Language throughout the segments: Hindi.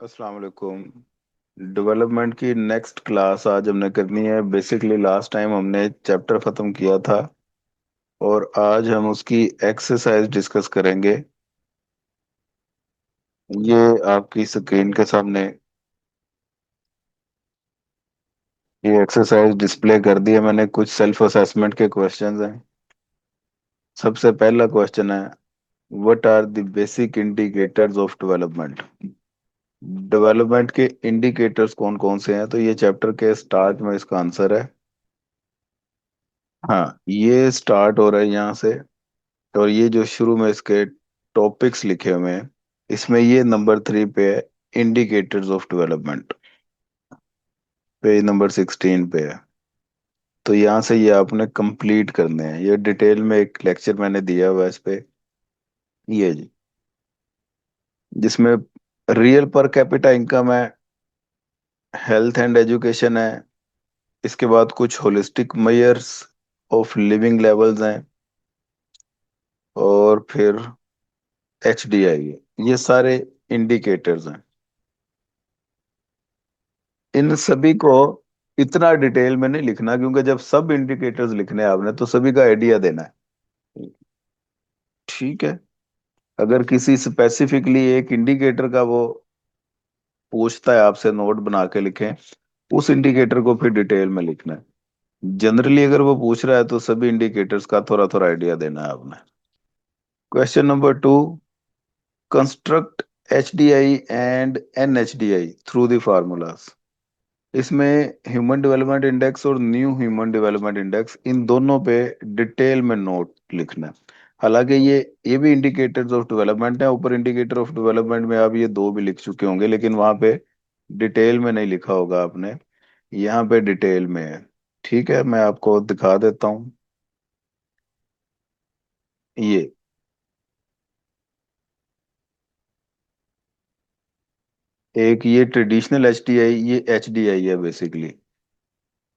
अस्सलाम वालेकुम। डेवलपमेंट की नेक्स्ट क्लास आज हमने करनी है। बेसिकली लास्ट टाइम हमने चैप्टर ख़त्म किया था और आज हम उसकी एक्सरसाइज डिस्कस करेंगे। ये आपकी स्क्रीन के सामने ये एक्सरसाइज डिस्प्ले कर दी है मैंने। कुछ सेल्फ असेसमेंट के क्वेश्चंस हैं। सबसे पहला क्वेश्चन है, what are the basic indicators of development. Development के इंडिकेटर्स कौन कौन से हैं? तो ये चैप्टर के स्टार्ट में इसका आंसर है। हाँ, ये स्टार्ट हो रहा है यहाँ से। और ये जो शुरू में इसके टॉपिक्स लिखे हुए हैं, इसमें ये नंबर 3 पे है, indicators of development. Page number 16 पे है। तो यहाँ से ये आपने कंप्लीट करने हैं। ये डिटेल में एक लेक्चर मैंने दिया हुआ है इस पे। ये जी, जिसमें रियल पर कैपिटा इनकम है, हेल्थ एंड एजुकेशन है, इसके बाद कुछ holistic measures of living levels हैं, और फिर HDI है। ये सारे इंडिकेटर्स हैं। इन सभी को इतना डिटेल में नहीं लिखना, क्योंकि जब सब इंडिकेटर्स लिखने हैं आपने तो सभी का आइडिया देना है। ठीक है। अगर किसी स्पेसिफिकली एक इंडिकेटर का वो पूछता है आपसे, नोट बना के लिखें। उस इंडिकेटर को फिर डिटेल में लिखना है। जनरली अगर वो पूछ रहा है तो सभी इंडिकेटर्स का थोड़ा थोड़ा आइडिया देना है आपने। Question number 2, construct HDI and NHDI through the formulas. इसमें ह्यूमन डेवलपमेंट इंडेक्स और न्यू ह्यूमन डेवलपमेंट इंडेक्स, इन दोनों पे डिटेल में नोट लिखना है। हालांकि ये भी इंडिकेटर्स ऑफ डेवलपमेंट है। ऊपर इंडिकेटर ऑफ डेवलपमेंट में आप ये दो भी लिख चुके होंगे, लेकिन वहां पे डिटेल में नहीं लिखा होगा आपने। यहाँ पे डिटेल में है। ठीक है, मैं आपको दिखा देता हूँ। ये एक, ये ट्रेडिशनल HDI, ये HDI है बेसिकली।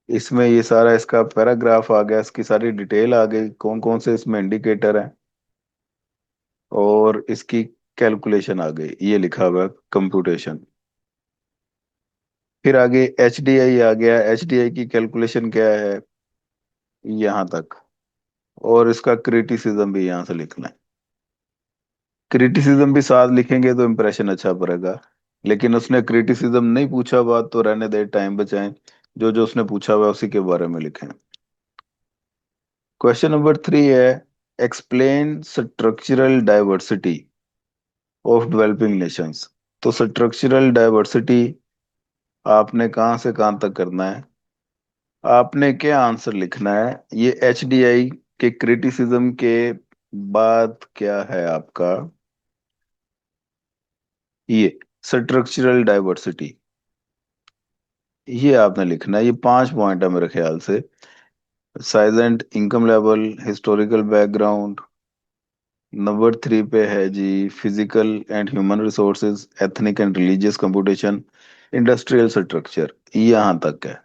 इसमें ये सारा इसका पैराग्राफ आ गया, इसकी सारी डिटेल आ गई, कौन कौन से इसमें इंडिकेटर हैं, और इसकी कैलकुलेशन आ गई। ये लिखा हुआ है कंप्यूटेशन। फिर आगे HDI आ गया। HDI की कैलकुलेशन क्या है, यहाँ तक। और इसका क्रिटिसिज्म भी यहाँ से लिखना है। क्रिटिसिज्म भी साथ लिखेंगे तो इम्प्रेशन अच्छा पड़ेगा। लेकिन उसने क्रिटिसिज्म नहीं पूछा, बात तो रहने दे, टाइम बचाएं। जो जो उसने पूछा हुआ है उसी के बारे में लिखें। क्वेश्चन नंबर 3 है, explain structural diversity of developing Nations. तो स्ट्रक्चरल डाइवर्सिटी आपने कहाँ से कहाँ तक करना है? आपने क्या आंसर लिखना है? ये HDI के क्रिटिसिज्म के बाद क्या है आपका? ये स्ट्रक्चरल डाइवर्सिटी, ये आपने लिखना है। ये 5 पॉइंट है मेरे ख्याल से। Size and income level, historical background. Number 3 पे है जी, physical and human resources, ethnic and religious computation, industrial structure. यहाँ तक है।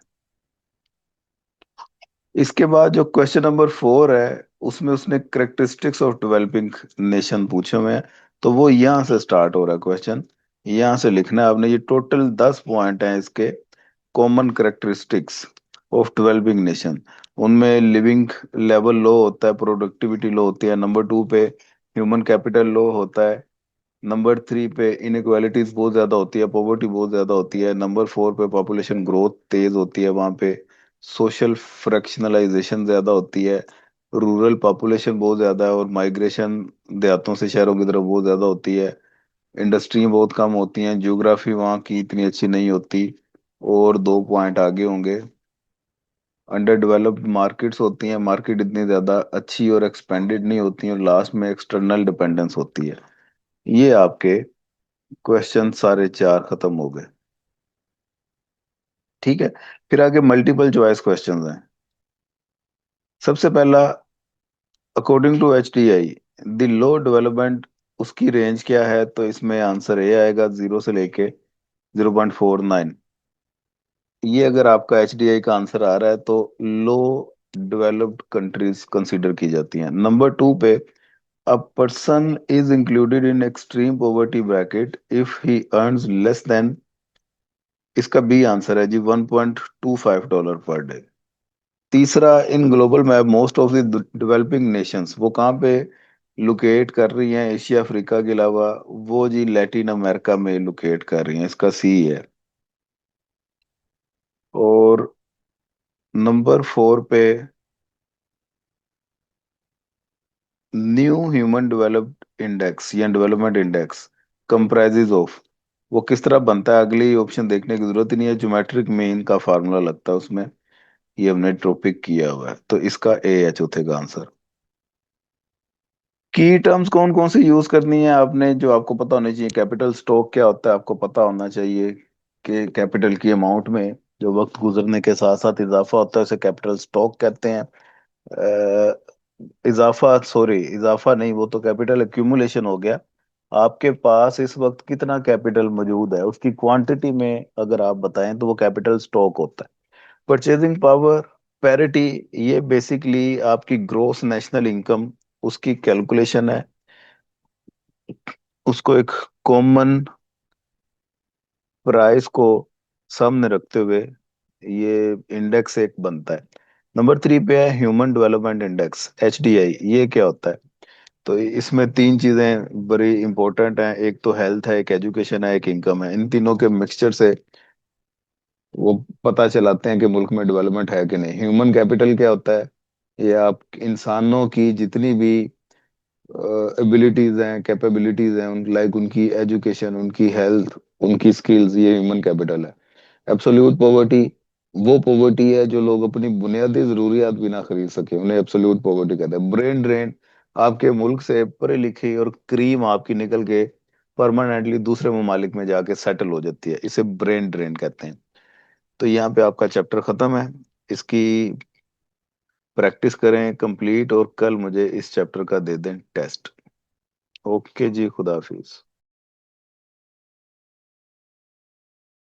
इसके बाद जो क्वेश्चन नंबर 4 है, उसमें उसने करेक्टरिस्टिक्स ऑफ डेवलपिंग नेशन पूछे हुए हैं। तो वो यहाँ से स्टार्ट हो रहा है क्वेश्चन। यहाँ से लिखना है आपने। ये टोटल 10 पॉइंट हैं इसके, common characteristics of developing nation. उनमें लिविंग लेवल लो होता है, प्रोडक्टिविटी लो होती है। नंबर 2 पे ह्यूमन कैपिटल लो होता है। नंबर 3 पे इनक्वालिटीज बहुत ज्यादा होती है, पॉवर्टी बहुत ज्यादा होती है। नंबर 4 पे पॉपुलेशन ग्रोथ तेज होती है वहां पे। सोशल फ्रैक्शनलाइजेशन ज्यादा होती है। रूरल पॉपुलेशन बहुत ज्यादा है, और माइग्रेशन देहातों से शहरों की तरफ बहुत ज्यादा होती है। इंडस्ट्री बहुत कम होती हैं, ज्योग्राफी वहाँ की इतनी अच्छी नहीं होती। और 2 पॉइंट आगे होंगे, अंडर डेवलप्ड मार्केट्स होती हैं, मार्केट इतनी ज्यादा अच्छी और एक्सपेंडेड नहीं होती, और लास्ट में एक्सटर्नल डिपेंडेंस होती है। ये आपके क्वेश्चन सारे 4 खत्म हो गए। ठीक है। फिर आगे मल्टीपल चॉइस क्वेश्चंस हैं। सबसे पहला, according to HDI the low development, उसकी रेंज क्या है? तो इसमें आंसर ए आएगा, 0 से लेके 0.49। ये अगर आपका HDI का आंसर आ रहा है तो लो डेवलप्ड कंट्रीज कंसीडर की जाती हैं। नंबर 2 पे A person is included in extreme poverty bracket if he earns less than, इसका बी आंसर है जी, $1.25 पर डे। तीसरा, in global map most of the developing Nations, वो कहाँ पे लोकेट कर रही हैं एशिया अफ्रीका के अलावा? वो जी लैटिन अमेरिका में लोकेट कर रही हैं, इसका सी है। और नंबर 4 पे, न्यू ह्यूमन डेवलप्ड इंडेक्स या डेवलपमेंट इंडेक्स कंप्राइजेज ऑफ, वो किस तरह बनता है? अगली ऑप्शन देखने की जरूरत ही नहीं है, ज्योमेट्रिक मीन का फार्मूला लगता है उसमें। ये हमने टॉपिक किया हुआ है, तो इसका ए है चौथे का आंसर। की टर्म्स कौन कौन सी यूज करनी है आपने, जो आपको पता होनी चाहिए? कैपिटल स्टॉक क्या होता है आपको पता होना चाहिए, कि कैपिटल की अमाउंट में जो वक्त गुजरने के साथ साथ इजाफा होता है उसे कैपिटल स्टॉक कहते हैं। इजाफा, सॉरी इजाफा नहीं, वो तो कैपिटल एक्यूमुलेशन हो गया। आपके पास इस वक्त कितना कैपिटल मौजूद है उसकी क्वांटिटी में अगर आप बताएं तो वो कैपिटल स्टॉक होता है। परचेजिंग पावर पैरिटी, ये बेसिकली आपकी ग्रोस नेशनल इनकम, उसकी कैलकुलेशन है। उसको एक कॉमन प्राइस को सामने रखते हुए ये इंडेक्स एक बनता है। नंबर 3 पे है ह्यूमन डेवलपमेंट इंडेक्स, HDI, ये क्या होता है? तो इसमें तीन चीजें बड़ी इंपॉर्टेंट हैं, एक तो हेल्थ है, एक एजुकेशन है, एक इनकम है। इन तीनों के मिक्सचर से वो पता चलाते हैं कि मुल्क में डेवलपमेंट है कि नहीं। ह्यूमन कैपिटल क्या होता है? ये आप इंसानों की जितनी भी एबिलिटीज हैं, कैपेबिलिटीज हैं, लाइक उनकी एजुकेशन, उनकी हेल्थ, उनकी स्किल्स, ये ह्यूमन कैपिटल है। एब्सोल्यूट पॉवर्टी, वो पॉवर्टी है जो लोग अपनी बुनियादी जरूरियात भी ना खरीद सके, उन्हें एब्सोल्यूट पॉवर्टी कहते हैं। ब्रेन ड्रेन, आपके मुल्क से पढ़े लिखे और क्रीम आपकी निकल के परमानेंटली दूसरे ममालिक में जाके सेटल हो जाती है, इसे ब्रेन ड्रेन कहते हैं। तो यहाँ पे आपका चैप्टर खत्म है। इसकी प्रैक्टिस करें कंप्लीट, और कल मुझे इस चैप्टर का दे दें टेस्ट। ओके जी, खुदा हाफिज।